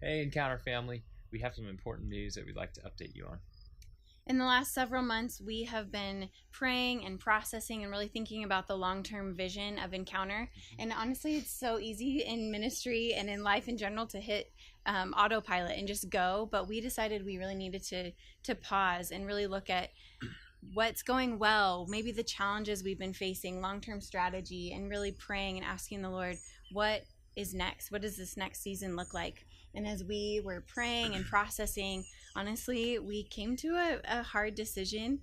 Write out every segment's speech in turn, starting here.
Hey, Encounter family, we have some important news that we'd like to update you on. In the last several months, we have been praying and processing and really thinking about the long term vision of Encounter. And honestly, it's so easy in ministry and in life in general to hit autopilot and just go. But we decided we really needed to pause and really look at what's going well, maybe the challenges we've been facing, long term strategy, and really praying and asking the Lord, what is next? What does this next season look like? And as we were praying and processing, honestly, we came to a hard decision.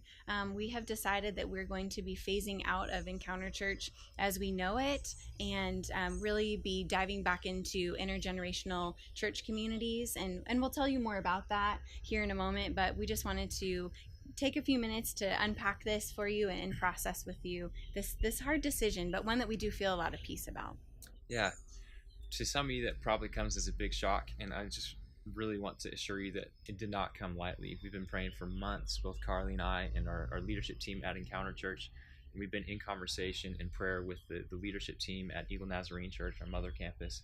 We have decided that we're going to be phasing out of Encounter Church as we know it and really be diving back into intergenerational church communities. And we'll tell you more about that here in a moment, but we just wanted to take a few minutes to unpack this for you and process with you this hard decision, but one that we do feel a lot of peace about. Yeah, to some of you, that probably comes as a big shock, and I just really want to assure you that it did not come lightly. We've been praying for months, both Carly and I, and our leadership team at Encounter Church. And we've been in conversation and prayer with the leadership team at Eagle Nazarene Church, our mother campus.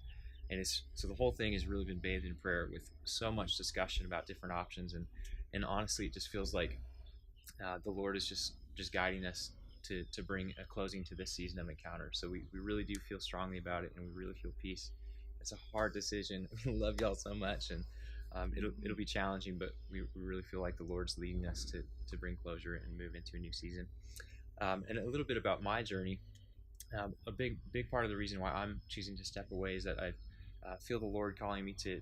And so the whole thing has really been bathed in prayer with so much discussion about different options. And honestly, it just feels like the Lord is just guiding us to bring a closing to this season of Encounter. So we really do feel strongly about it, and we really feel peace. It's a hard decision. We love y'all so much, and it'll be challenging, but we really feel like the Lord's leading us to bring closure and move into a new season. And a little bit about my journey. A big part of the reason why I'm choosing to step away is that I feel the Lord calling me to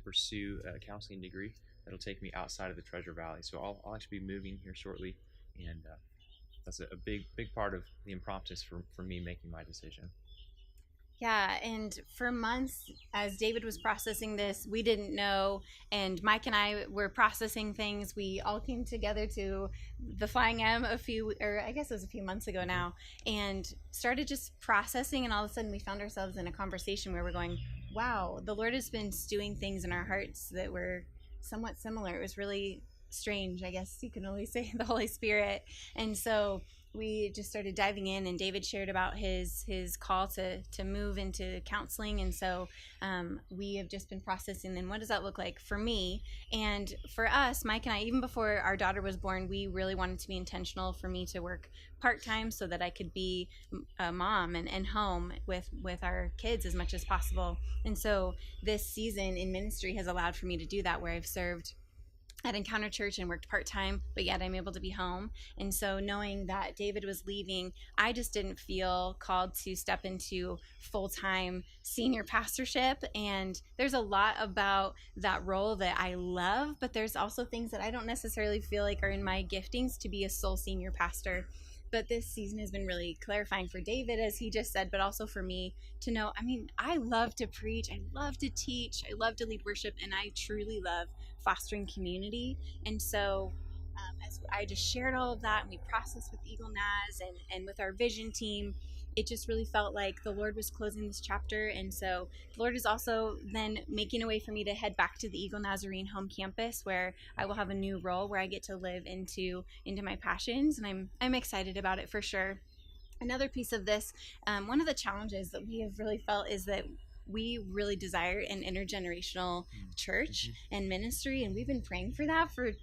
pursue a counseling degree that'll take me outside of the Treasure Valley. So I'll actually be moving here shortly, and that's a big part of the impromptus for me making my decision. Yeah, and for months, as David was processing this, we didn't know. And Mike and I were processing things. We all came together to the Flying M or I guess it was a few months ago now, and started just processing. And all of a sudden, we found ourselves in a conversation where we're going, wow, the Lord has been stewing things in our hearts that were somewhat similar. It was really strange. I guess you can only say the Holy Spirit. And so we just started diving in, and David shared about his call to move into counseling. And so we have just been processing, then what does that look like for me and for us. Mike and I, even before our daughter was born, we really wanted to be intentional for me to work part-time so that I could be a mom and home with our kids as much as possible. And so this season in ministry has allowed for me to do that, where I've served at Encounter Church and worked part-time, but yet I'm able to be home. And so knowing that David was leaving, I just didn't feel called to step into full-time senior pastorship. And there's a lot about that role that I love, but there's also things that I don't necessarily feel like are in my giftings to be a sole senior pastor. But this season has been really clarifying for David, as he just said, but also for me to know, I mean, I love to preach, I love to teach, I love to lead worship, and I truly love fostering community. And so as I just shared all of that and we processed with Eagle Naz and with our vision team, it just really felt like the Lord was closing this chapter. And so the Lord is also then making a way for me to head back to the Eagle Nazarene home campus, where I will have a new role where I get to live into my passions. And I'm excited about it for sure. Another piece of this, one of the challenges that we have really felt is that we really desire an intergenerational church and ministry, and we've been praying for that for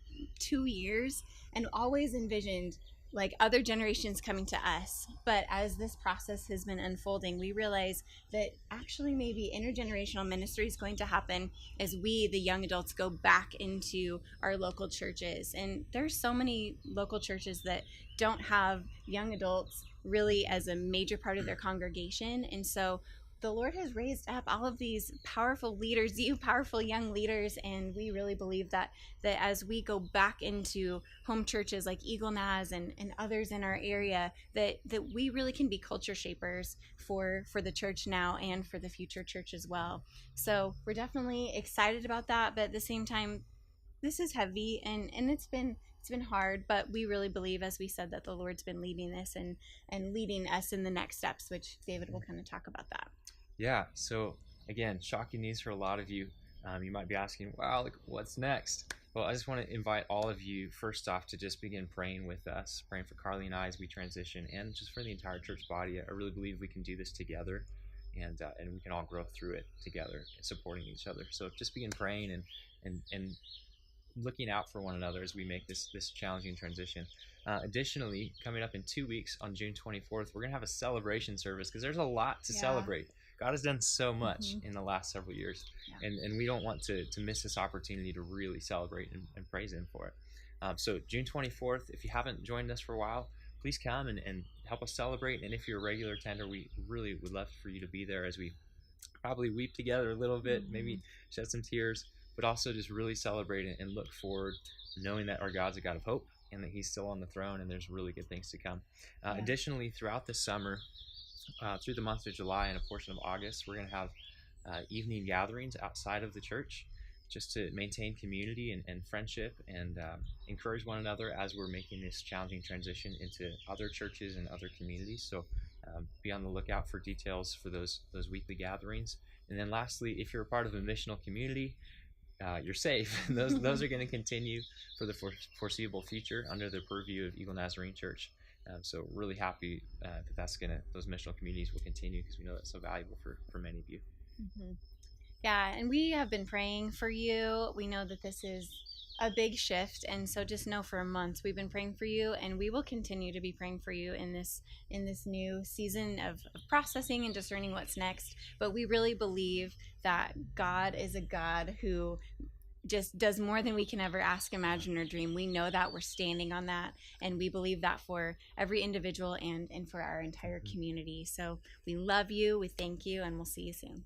2 years and always envisioned like other generations coming to us. But as this process has been unfolding, we realize that actually maybe intergenerational ministry is going to happen as we, the young adults, go back into our local churches. And there's so many local churches that don't have young adults really as a major part of their congregation. And so the Lord has raised up all of these powerful leaders, you powerful young leaders, and we really believe that as we go back into home churches like Eagle Naz and others in our area, that we really can be culture shapers for the church now and for the future church as well. So we're definitely excited about that, but at the same time, this is heavy and it's been hard, but we really believe, as we said, that the Lord's been leading this and leading us in the next steps, which David will kind of talk about that. Yeah. So again, shocking news for a lot of you. You might be asking, "Wow, like, what's next?" Well, I just want to invite all of you first off to just begin praying with us, praying for Carly and I as we transition, and just for the entire church body. I really believe we can do this together. and we can all grow through it together and supporting each other. So just begin praying and looking out for one another as we make this challenging transition. Additionally, coming up in 2 weeks on June 24th, we're gonna have a celebration service because there's a lot to celebrate. God has done so much in the last several years, and we don't want to miss this opportunity to really celebrate and praise Him for it. So June 24th, if you haven't joined us for a while, please come and help us celebrate. And if you're a regular attender, we really would love for you to be there as we probably weep together a little bit, maybe shed some tears, but also just really celebrate and look forward, knowing that our God's a God of hope and that He's still on the throne and there's really good things to come. Additionally, throughout the summer, through the month of July and a portion of August, we're going to have evening gatherings outside of the church just to maintain community and friendship and encourage one another as we're making this challenging transition into other churches and other communities. So be on the lookout for details for those weekly gatherings. And then lastly, if you're a part of a missional community, you're safe. Those are going to continue for the foreseeable future under the purview of Eagle Nazarene Church. So really happy that those missional communities will continue because we know that's so valuable for many of you. Yeah, and we have been praying for you. We know that this is a big shift, and so just know for months we've been praying for you, and we will continue to be praying for you in this new season of processing and discerning what's next. But we really believe that God is a God who just does more than we can ever ask, imagine, or dream. We know that. We're standing on that, and we believe that for every individual and for our entire community. So we love you, we thank you, and we'll see you soon.